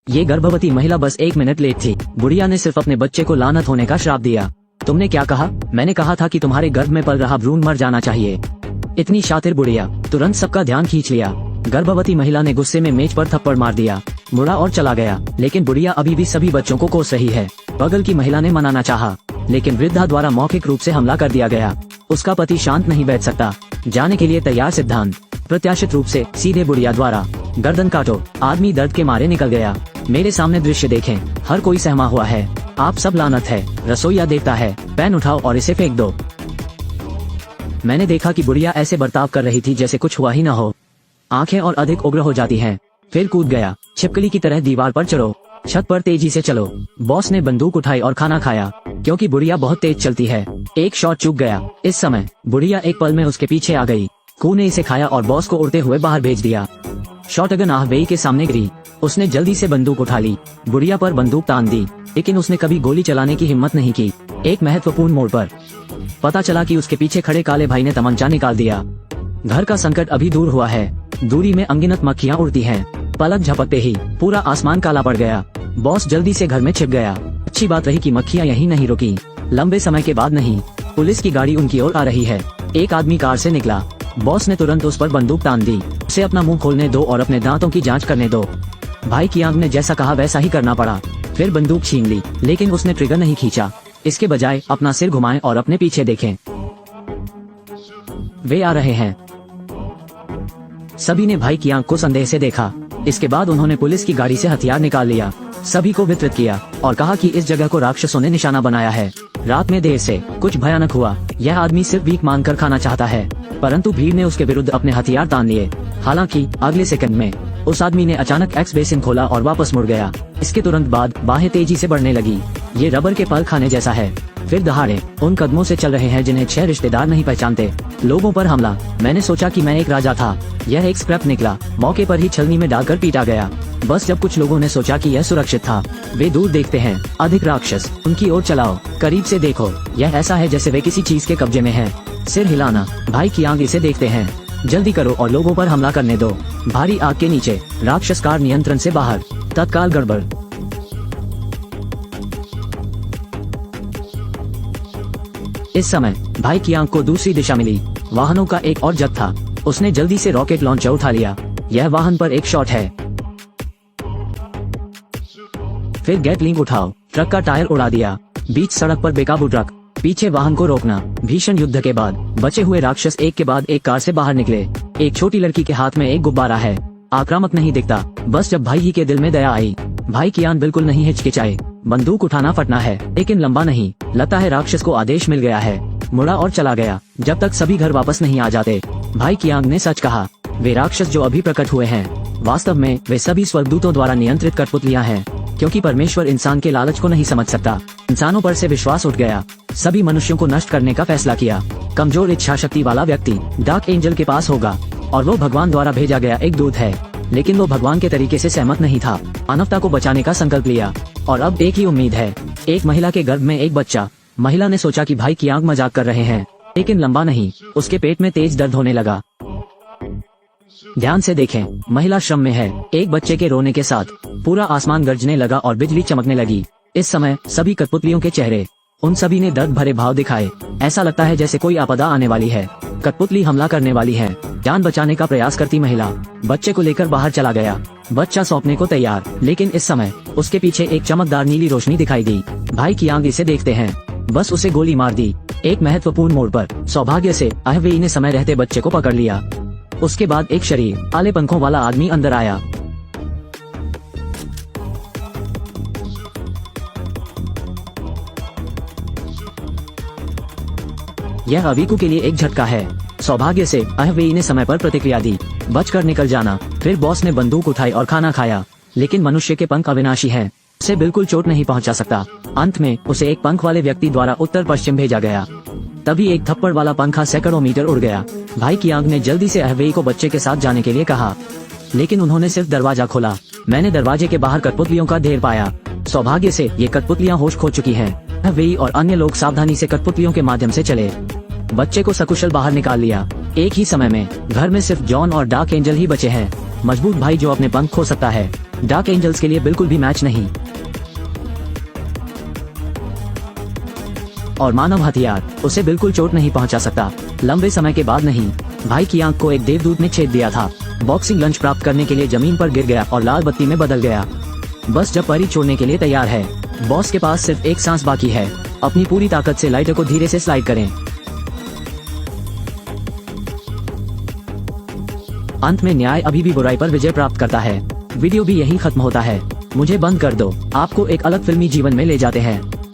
ये गर्भवती महिला बस 1 मिनट लेट थी। बुढ़िया ने सिर्फ अपने बच्चे को लानत होने का श्राप दिया। तुमने क्या कहा? मैंने कहा था कि तुम्हारे गर्भ में पल रहा भ्रूण मर जाना चाहिए। इतनी शातिर बुढ़िया, तुरंत सबका ध्यान खींच लिया। गर्भवती महिला ने गुस्से में मेज पर थप्पड़ मार दिया। मुड़ा और चला गया, लेकिन बुढ़िया अभी भी सभी बच्चों को कोस रही है। बगल की महिला ने मनाना चाहा, लेकिन वृद्धा द्वारा मौखिक रूप से हमला कर दिया गया। उसका पति शांत नहीं बैठ सकता। जाने के लिए तैयार सिद्धांत प्रत्याशित रूप से सीधे बुढ़िया द्वारा गर्दन काटो। आदमी दर्द के मारे निकल गया। मेरे सामने दृश्य देखें, हर कोई सहमा हुआ है। आप सब लानत है। रसोईया देखता है, पेन उठाओ और इसे फेंक दो। मैंने देखा कि बुढ़िया ऐसे बर्ताव कर रही थी जैसे कुछ हुआ ही न हो। आंखें और अधिक उग्र हो जाती हैं। फिर कूद गया। छिपकली की तरह दीवार पर चढ़ो, छत पर तेजी से चलो। बॉस ने बंदूक उठाई और खाना खाया, क्योंकि बुढ़िया बहुत तेज चलती है। एक शॉट चूक गया। इस समय बुढ़िया एक पल में उसके पीछे आ गई। कू ने इसे खाया और बॉस को उड़ते हुए बाहर भेज दिया। शॉटगन आहवेई के सामने गिरी। उसने जल्दी से बंदूक उठा ली, बुढ़िया पर बंदूक तान दी, लेकिन उसने कभी गोली चलाने की हिम्मत नहीं की। एक महत्वपूर्ण मोड़ पर पता चला कि उसके पीछे खड़े काले भाई ने तमंचा निकाल दिया। घर का संकट अभी दूर हुआ है। दूरी में अनगिनत मक्खियां उड़ती हैं। पलक झपकते ही पूरा आसमान काला पड़ गया। बॉस जल्दी से घर में छिप गया। अच्छी बात रही कि मक्खियां यहीं नहीं रुकी। लंबे समय के बाद नहीं। पुलिस की गाड़ी उनकी ओर आ रही है। एक आदमी कार से निकला। बॉस ने तुरंत उस पर बंदूक तान दी। उसे अपना मुंह खोलने दो और अपने दांतों की जांच करने दो। भाई की आंख ने जैसा कहा वैसा ही करना पड़ा। फिर बंदूक छीन ली, लेकिन उसने ट्रिगर नहीं खींचा। इसके बजाय अपना सिर घुमाएं और अपने पीछे देखें। वे आ रहे हैं। सभी ने भाई की आंख को संदेह से देखा। इसके बाद उन्होंने पुलिस की गाड़ी से हथियार निकाल लिया, सभी को वितरित किया और कहा कि इस जगह को राक्षसों ने निशाना बनाया है। रात में देर से कुछ भयानक हुआ। यह आदमी सिर्फ भीख मांगकर खाना चाहता है, परंतु भीड़ ने उसके विरुद्ध अपने हथियार तान लिए। हालांकि अगले सेकंड में उस आदमी ने अचानक एक्स बेसिन खोला और वापस मुड़ गया। इसके तुरंत बाद बाहें तेजी से बढ़ने लगी। ये रबर के पल खाने जैसा है। फिर दहाड़े उन कदमों से चल रहे हैं जिन्हें 6 रिश्तेदार नहीं पहचानते। लोगों पर हमला। मैंने सोचा कि मैं एक राजा था। यह एक स्क्रैप निकला। मौके पर ही छलनी में डालकर पीटा गया। बस जब कुछ लोगों ने सोचा कि यह सुरक्षित था, वे दूर देखते हैं। अधिक राक्षस उनकी ओर चलाओ, करीब से देखो। यह ऐसा है जैसे वे किसी चीज के कब्जे में है। सिर हिलाना। भाई की आंख इसे देखते हैं। जल्दी करो और लोगों पर हमला करने दो। भारी आग के नीचे राक्षस कार नियंत्रण से बाहर। तत्काल गड़बड़। इस समय भाई की आंख को दूसरी दिशा मिली। वाहनों का एक और जत्था था। उसने जल्दी से रॉकेट लॉन्चर उठा लिया। यह वाहन पर एक शॉट है। फिर गैटलिंग उठाओ। ट्रक का टायर उड़ा दिया। बीच सड़क पर बेकाबू ट्रक। पीछे वाहन को रोकना। भीषण युद्ध के बाद बचे हुए राक्षस एक के बाद एक कार से बाहर निकले। एक छोटी लड़की के हाथ में एक गुब्बारा है। आक्रामक नहीं दिखता। बस जब भाई ही के दिल में दया आई। भाई की आंख बिल्कुल नहीं हिचकिचाए। बंदूक उठाना फटना है, लेकिन लंबा नहीं। लगता है राक्षस को आदेश मिल गया है। मुड़ा और चला गया, जब तक सभी घर वापस नहीं आ जाते। भाई की आंख ने सच कहा। वे राक्षस जो अभी प्रकट हुए हैं, वास्तव में वे सभी स्वर्गदूतों द्वारा नियंत्रित कठपुतलियां हैं। क्योंकि परमेश्वर इंसान के लालच को नहीं समझ सकता। इंसानों पर से विश्वास उठ गया। सभी मनुष्यों को नष्ट करने का फैसला किया। कमजोर इच्छा शक्ति वाला व्यक्ति डार्क एंजल के पास होगा, और वो भगवान द्वारा भेजा गया एक दूत है। लेकिन वो भगवान के तरीके से सहमत नहीं था। मानवता को बचाने का संकल्प लिया, और अब एक ही उम्मीद है। एक महिला के गर्भ में एक बच्चा। महिला ने सोचा कि भाई की आंख मजाक कर रहे हैं, लेकिन लंबा नहीं। उसके पेट में तेज दर्द होने लगा। ध्यान से देखें, महिला श्रम में है। एक बच्चे के रोने के साथ पूरा आसमान गरजने लगा और बिजली चमकने लगी। इस समय सभी कठपुतलियों के चेहरे, उन सभी ने दर्द भरे भाव दिखाए। ऐसा लगता है जैसे कोई आपदा आने वाली है। कठपुतली हमला करने वाली है। जान बचाने का प्रयास करती महिला बच्चे को लेकर बाहर चला गया। बच्चा सौंपने को तैयार, लेकिन इस समय उसके पीछे एक चमकदार नीली रोशनी दिखाई दी। भाई की आंख इसे देखते हैं। बस उसे गोली मार दी। एक महत्वपूर्ण मोड़ पर सौभाग्य से आहवेई ने समय रहते बच्चे को पकड़ लिया। उसके बाद एक शरीर काले पंखों वाला आदमी अंदर आया। यह अवीकू के लिए एक झटका है। सौभाग्य से आहवेई ने समय पर प्रतिक्रिया दी। बचकर निकल जाना। फिर बॉस ने बंदूक उठाई और खाना खाया, लेकिन मनुष्य के पंख अविनाशी हैं। उसे बिल्कुल चोट नहीं पहुंचा सकता। अंत में उसे एक पंख वाले व्यक्ति द्वारा उत्तर पश्चिम भेजा गया। तभी एक थप्पड़ वाला पंखा सैकड़ों मीटर उड़ गया। भाई की आंख ने जल्दी से आहवेई को बच्चे के साथ जाने के लिए कहा, लेकिन उन्होंने सिर्फ दरवाजा खोला। मैंने दरवाजे के बाहर कठपुतलियों का ढेर पाया। सौभाग्य से ये कठपुतलियां होश खो चुकी हैं। आहवेई और अन्य लोग सावधानी से कठपुतलियों के माध्यम से चले। बच्चे को सकुशल बाहर निकाल लिया। एक ही समय में घर में सिर्फ जॉन और डार्क एंजल ही बचे हैं। मजबूत भाई जो अपने पंख खो सकता है। डार्क एंजल्स के लिए बिल्कुल भी मैच नहीं। और मानव हथियार उसे बिल्कुल चोट नहीं पहुंचा सकता, लंबे समय के बाद नहीं। भाई की आंख को एक देवदूत ने छेद दिया था। बॉक्सिंग लंच प्राप्त करने के लिए जमीन पर गिर गया और लाल बत्ती में बदल गया। बस जब परी छोड़ने के लिए तैयार है, बॉस के पास सिर्फ एक सांस बाकी है। अपनी पूरी ताकत से लाइटर को धीरे से स्लाइड करें। अंत में न्याय अभी भी बुराई पर विजय प्राप्त करता है। वीडियो भी यहीं खत्म होता है। मुझे बंद कर दो, आपको एक अलग फिल्मी जीवन में ले जाते हैं।